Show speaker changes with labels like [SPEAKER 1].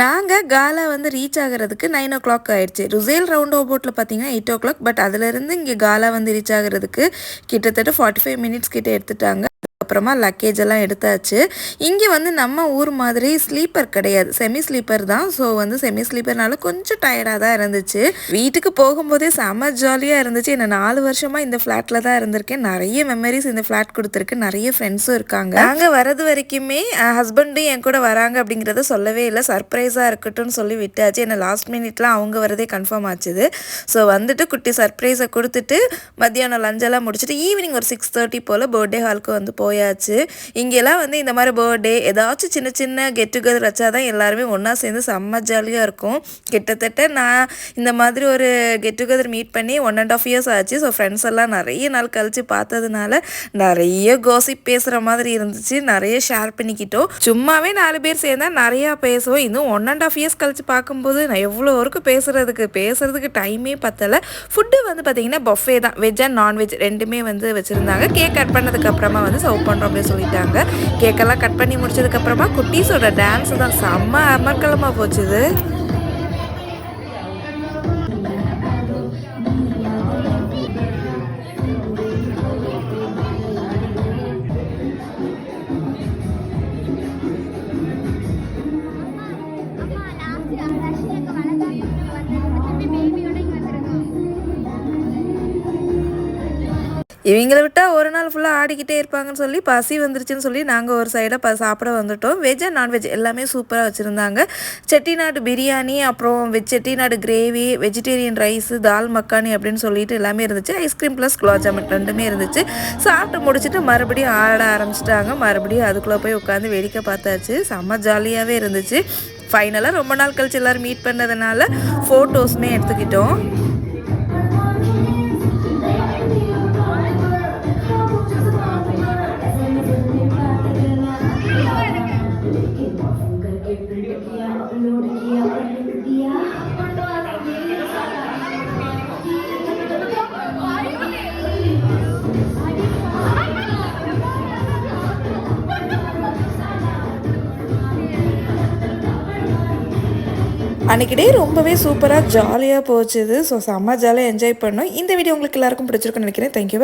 [SPEAKER 1] நாங்கள் காலா வந்து ரீச் ஆகிறதுக்கு 9 o'clock ஆயிடுச்சு. ருசேல் ரவுண்ட் ஓபோட்டில் பார்த்தீங்கன்னா 8 o'clock. பட் அதுலேருந்து இங்கே காலா வந்து ரீச் ஆகிறதுக்கு கிட்டத்தட்ட 45 minutes கிட்ட எடுத்துட்டாங்க. அப்புறமா லக்கேஜ் எல்லாம் எடுத்தாச்சு. இங்கே வந்து நம்ம ஊர் மாதிரி ஸ்லீப்பர் கிடையாது, செமி ஸ்லீப்பர் தான். ஸோ வந்து செமி ஸ்லீப்பர்னால கொஞ்சம் டயர்டாக தான் இருந்துச்சு. வீட்டுக்கு போகும்போதே செம ஜாலியாக இருந்துச்சு. என்ன 4 வருஷமாக இந்த ஃப்ளாட்டில் தான் இருந்திருக்கேன். நிறைய மெமரிஸ் இந்த ஃப்ளாட் கொடுத்துருக்கு. நிறைய ஃப்ரெண்ட்ஸும் இருக்காங்க. நாங்கள் வரது வரைக்குமே ஹஸ்பண்டும் என் கூட வராங்க அப்படிங்கிறத சொல்லவே இல்லை. சர்ப்ரைஸாக இருக்கட்டும்னு சொல்லி விட்டாச்சு. என்ன லாஸ்ட் மினிட்லாம் அவங்க வரதே கன்ஃபார்ம் ஆச்சுது. ஸோ வந்துட்டு குட்டி சர்ப்ரைஸை கொடுத்துட்டு மத்தியானம் லஞ்செல்லாம் முடிச்சுட்டு ஈவினிங் ஒரு 6:30 போல் பர்த்டே ஹாலுக்கு வந்து போயாச்சு. இங்கெல்லாம் வந்து இந்த மாதிரி பர்த்டே ஏதாச்சும் சின்ன சின்ன கெட் டுகெதர் வச்சா தான் எல்லாருமே ஒன்றா சேர்ந்து செம்ம ஜாலியாக இருக்கும். கிட்டத்தட்ட நான் இந்த மாதிரி ஒரு கெட் டுகெதர் மீட் பண்ணி 1.5 years ஆச்சு. ஸோ ஃப்ரெண்ட்ஸ் எல்லாம் நிறைய நாள் கழித்து பார்த்ததுனால நிறைய கோசிப் பேசுகிற மாதிரி இருந்துச்சு. நிறைய ஷேர் பண்ணிக்கிட்டோம். சும்மாவே 4 பேர் சேர்ந்தால் நிறையா பேசுவோம். இன்னும் 1.5 years கழித்து பார்க்கும்போது நான் எவ்வளோ வரைக்கும் பேசுகிறதுக்கு டைமே பத்தலை. ஃபுட்டு வந்து பார்த்திங்கன்னா பஃபே தான். வெஜ் அண்ட் நான்வெஜ் ரெண்டுமே வந்து வச்சுருந்தாங்க. கேக் கட் பண்ணதுக்கப்புறமா வந்து சர்வ் பண்ணுறோம் அப்படின்னு சொல்லிட்டாங்க. கேக்கெல்லாம் கட் பண்ணி முடிச்சதுக்கப்புறமா குட்டீஸோட டான்ஸ் தான் செம்ம அமர்க்கலமாக போச்சுது. இவங்களை விட்டால் ஒரு நாள் ஃபுல்லாக ஆடிக்கிட்டே இருப்பாங்கன்னு சொல்லி பசி வந்துருச்சுன்னு சொல்லி நாங்கள் ஒரு சைடாக சாப்பிட வந்துட்டோம். வெஜ் அண்ட் நான்வெஜ் எல்லாமே சூப்பராக வச்சுருந்தாங்க. செட்டிநாடு பிரியாணி, அப்புறம் செட்டிநாடு கிரேவி, வெஜிடேரியன் ரைஸு, தால் மக்கானி அப்படின்னு சொல்லிட்டு எல்லாமே இருந்துச்சு. ஐஸ்கிரீம் ப்ளஸ் குலாப் ஜாமுன் ரெண்டுமே இருந்துச்சு. சாப்பிட்டு முடிச்சுட்டு மறுபடியும் ஆட ஆரம்பிச்சிட்டாங்க. மறுபடியும் அதுக்குள்ளே போய் உட்காந்து வேடிக்கை பார்த்தாச்சு. செம்ம ஜாலியாகவே இருந்துச்சு. ஃபைனலாக ரொம்ப நாள் கழிச்சு எல்லோரும் மீட் பண்ணதுனால ஃபோட்டோஸுமே எடுத்துக்கிட்டோம். அன்றைக்கி டே ரொம்பவே சூப்பராக ஜாலியாக போச்சுது. ஸோ செம்ம ஜாலியாக என்ஜாய் பண்ணோம். இந்த வீடியோ உங்களுக்கு எல்லாருக்கும் பிடிச்சிருக்குன்னு நினைக்கிறேன். தேங்க்யூ.